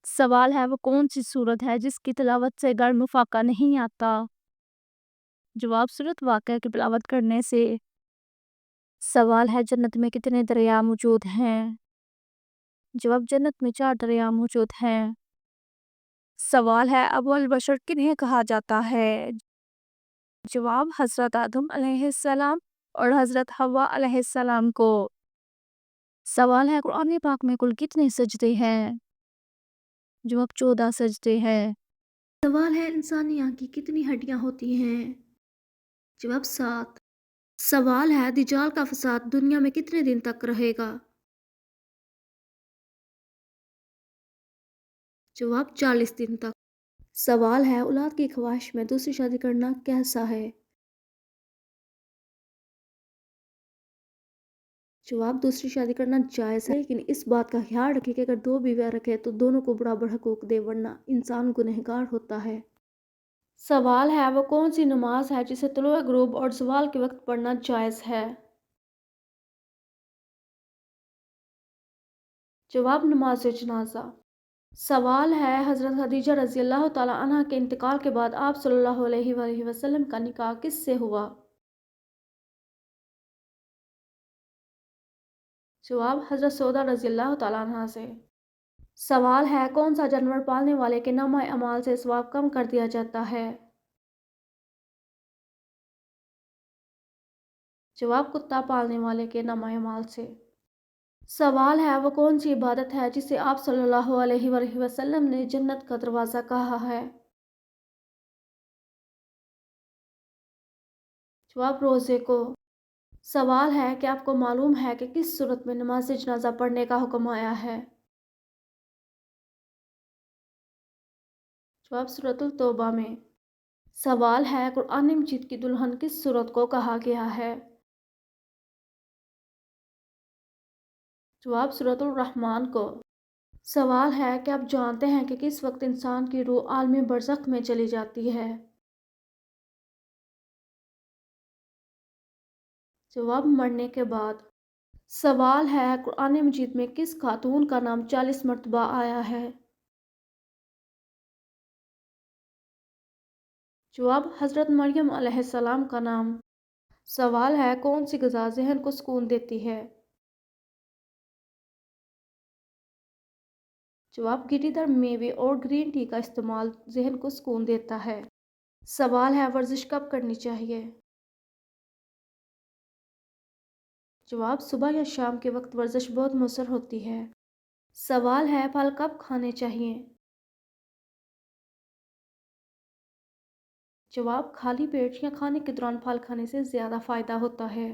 سوال ہے وہ کون سی سورت ہے جس کی تلاوت سے گھر میں فاقہ نہیں آتا؟ جواب سورت واقعہ کی تلاوت کرنے سے۔ سوال ہے جنت میں کتنے دریا موجود ہیں؟ جواب جنت میں 4 دریا موجود ہیں۔ سوال ہے ابو البشر کنہیں کہا جاتا ہے؟ جواب حضرت آدم علیہ السلام اور حضرت حوا علیہ السلام کو۔ سوال ہے قرآن پاک میں کل کتنے سجدے ہیں؟ جواب 14 سجدے ہیں۔ سوال ہے انسانی آنکھ کی کتنی ہڈیاں ہوتی ہیں؟ جواب 7۔ سوال ہے دجال کا فساد دنیا میں کتنے دن تک رہے گا؟ جواب 40 دن تک۔ سوال ہے اولاد کی خواہش میں دوسری شادی کرنا کیسا ہے؟ جواب دوسری شادی کرنا جائز ہے، لیکن اس بات کا خیال رکھے کہ اگر 2 بیویاں رکھے تو دونوں کو برابر حقوق دے ورنہ انسان گنہگار ہوتا ہے۔ سوال ہے وہ کون سی نماز ہے جسے طلوع غروب اور زوال کے وقت پڑھنا جائز ہے؟ جواب نماز جنازہ۔ سوال ہے حضرت خدیجہ رضی اللہ تعالیٰ عنہ کے انتقال کے بعد آپ صلی اللہ علیہ وآلہ وسلم کا نکاح کس سے ہوا؟ جواب حضرت سودا رضی اللہ تعالیٰ عنہ سے۔ سوال ہے کون سا جانور پالنے والے کے نامہ اعمال سے ثواب کم کر دیا جاتا ہے؟ جواب کتا پالنے والے کے نامہ اعمال سے۔ سوال ہے وہ کون سی عبادت ہے جسے آپ صلی اللہ علیہ وآلہ وسلم نے جنت کا دروازہ کہا ہے؟ جواب روزے کو۔ سوال ہے کہ آپ کو معلوم ہے کہ کس صورت میں نماز جنازہ پڑھنے کا حکم آیا ہے؟ جواب سورۃ التوبہ میں۔ سوال ہے قرآن مجید کی دلہن کس صورت کو کہا گیا ہے؟ جواب سورۃ الرحمن کو۔ سوال ہے کہ آپ جانتے ہیں کہ کس وقت انسان کی روح عالم برزخ میں چلی جاتی ہے؟ جواب مرنے کے بعد۔ سوال ہے قرآن مجید میں کس خاتون کا نام 40 مرتبہ آیا ہے؟ جواب حضرت مریم علیہ السلام کا نام۔ سوال ہے کون سی غذا ذہن کو سکون دیتی ہے؟ جواب گری دار میوے اور گرین ٹی کا استعمال ذہن کو سکون دیتا ہے۔ سوال ہے ورزش کب کرنی چاہیے؟ جواب صبح یا شام کے وقت ورزش بہت مؤثر ہوتی ہے۔ سوال ہے پھل کب کھانے چاہیے؟ جواب خالی پیٹ یا کھانے کے دوران پھل کھانے سے زیادہ فائدہ ہوتا ہے۔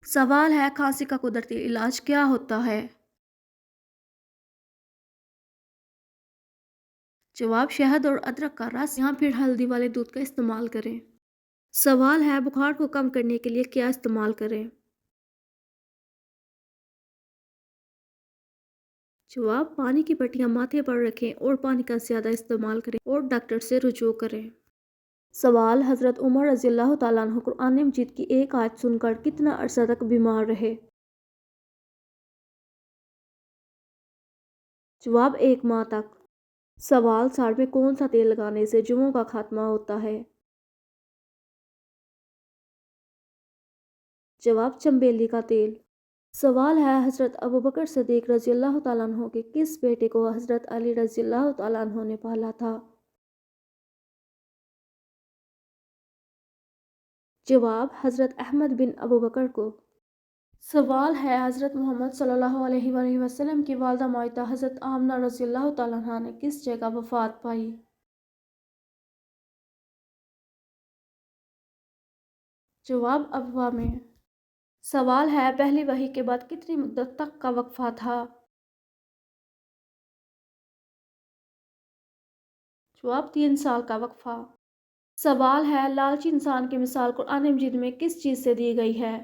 سوال ہے کھانسی کا قدرتی علاج کیا ہوتا ہے؟ جواب شہد اور ادرک کا رس یا پھر ہلدی والے دودھ کا استعمال کریں۔ سوال ہے بخار کو کم کرنے کے لیے کیا استعمال کریں؟ جواب پانی کی پٹیاں ماتھے پر رکھیں اور پانی کا زیادہ استعمال کریں اور ڈاکٹر سے رجوع کریں۔ سوال حضرت عمر رضی اللہ تعالیٰ عنہ قرآن مجید کی ایک آیت سن کر کتنا عرصہ تک بیمار رہے؟ جواب 1 ماہ تک۔ سوال ساڑھ میں کون سا تیل لگانے سے جرموں کا خاتمہ ہوتا ہے؟ جواب چنبیلی کا تیل۔ سوال ہے حضرت ابوبکر صدیق رضی اللہ تعالیٰ عنہ کے کس بیٹے کو حضرت علی رضی اللہ تعالیٰ عنہ نے پالا تھا؟ جواب حضرت احمد بن ابوبکر کو۔ سوال ہے حضرت محمد صلی اللہ علیہ وآلہ وسلم کی والدہ معطیہ حضرت آمنہ رضی اللہ تعالیٰ عنہ نے کس جگہ وفات پائی؟ جواب ابوا میں۔ سوال ہے پہلی وحی کے بعد کتنی مدت تک کا وقفہ تھا؟ جواب 3 سال کا وقفہ۔ سوال ہے لالچی انسان کی مثال قرآن مجید میں کس چیز سے دی گئی ہے؟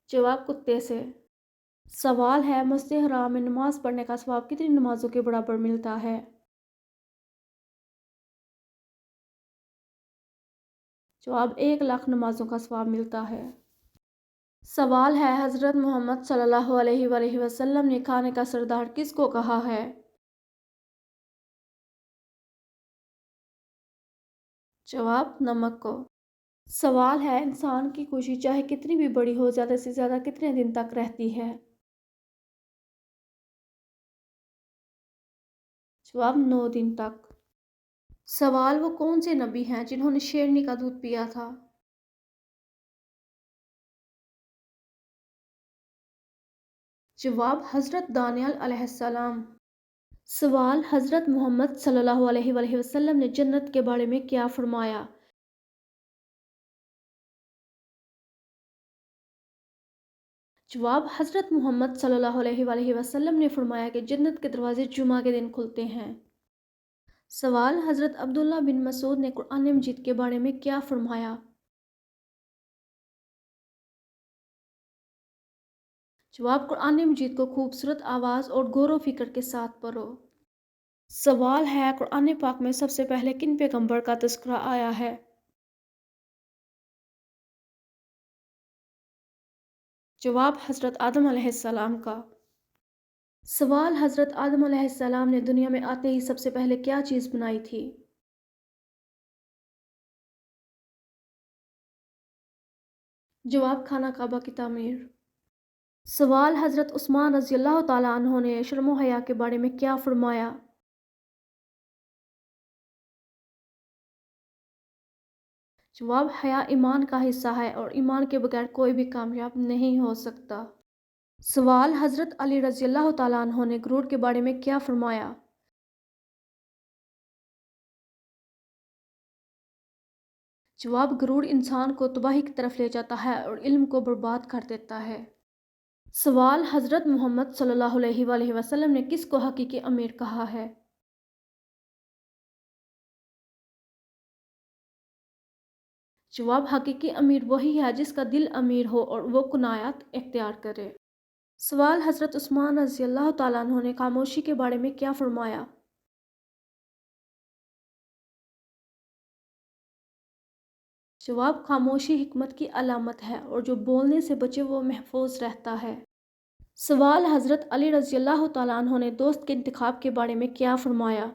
جواب کتے سے۔ سوال ہے مسجد حرام میں نماز پڑھنے کا ثواب کتنی نمازوں کے برابر ملتا ہے؟ جواب 1 لاکھ نمازوں کا ثواب ملتا ہے۔ سوال ہے حضرت محمد صلی اللہ علیہ وآلہ وسلم نے کھانے کا سردار کس کو کہا ہے؟ جواب نمک کو۔ سوال ہے انسان کی خوشی چاہے کتنی بھی بڑی ہو زیادہ سے زیادہ کتنے دن تک رہتی ہے؟ جواب 9 دن تک۔ سوال وہ کون سے نبی ہیں جنہوں نے شیرنی کا دودھ پیا تھا؟ جواب حضرت دانیال علیہ السلام۔ سوال حضرت محمد صلی اللہ علیہ وآلہ وسلم نے جنت کے بارے میں کیا فرمایا؟ جواب حضرت محمد صلی اللہ علیہ وآلہ وسلم نے فرمایا کہ جنت کے دروازے جمعہ کے دن کھلتے ہیں۔ سوال حضرت عبداللہ بن مسعود نے قرآن مجید کے بارے میں کیا فرمایا؟ جواب قرآن مجید کو خوبصورت آواز اور غور و فکر کے ساتھ پڑھو۔ سوال ہے قرآن پاک میں سب سے پہلے کن پیغمبر کا تذکرہ آیا ہے؟ جواب حضرت آدم علیہ السلام کا۔ سوال حضرت آدم علیہ السلام نے دنیا میں آتے ہی سب سے پہلے کیا چیز بنائی تھی؟ جواب خانہ کعبہ کی تعمیر۔ سوال حضرت عثمان رضی اللہ تعالیٰ عنہ نے شرم و حیا کے بارے میں کیا فرمایا؟ جواب حیا ایمان کا حصہ ہے اور ایمان کے بغیر کوئی بھی کامیاب نہیں ہو سکتا۔ سوال حضرت علی رضی اللہ تعالیٰ عنہ نے غرور کے بارے میں کیا فرمایا؟ جواب غرور انسان کو تباہی کی طرف لے جاتا ہے اور علم کو برباد کر دیتا ہے۔ سوال حضرت محمد صلی اللہ علیہ وآلہ وسلم نے کس کو حقیقی امیر کہا ہے؟ جواب حقیقی امیر وہی ہے جس کا دل امیر ہو اور وہ قناعت اختیار کرے۔ سوال حضرت عثمان رضی اللہ تعالیٰ عنہ نے خاموشی کے بارے میں کیا فرمایا؟ جواب خاموشی حکمت کی علامت ہے اور جو بولنے سے بچے وہ محفوظ رہتا ہے۔ سوال حضرت علی رضی اللہ تعالیٰ عنہ نے دوست کے انتخاب کے بارے میں کیا فرمایا؟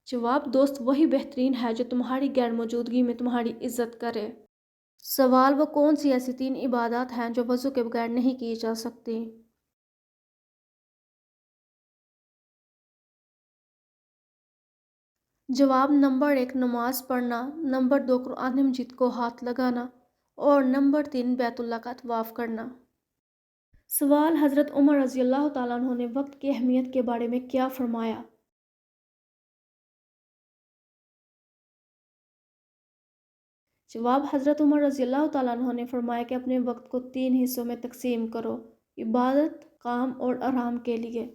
جواب دوست وہی بہترین ہے جو تمہاری غیر موجودگی میں تمہاری عزت کرے۔ سوال وہ کون سی ایسی 3 عبادات ہیں جو وضو کے بغیر نہیں کی جا سکتی؟ جواب نمبر 1 نماز پڑھنا، نمبر 2 قرآن مجید کو ہاتھ لگانا اور نمبر 3 بیت اللہ کا طواف کرنا۔ سوال حضرت عمر رضی اللہ تعالیٰ عنہ نے وقت کی اہمیت کے بارے میں کیا فرمایا؟ جواب حضرت عمر رضی اللہ تعالیٰ عنہ نے فرمایا کہ اپنے وقت کو 3 حصوں میں تقسیم کرو: عبادت، کام اور آرام کے لیے۔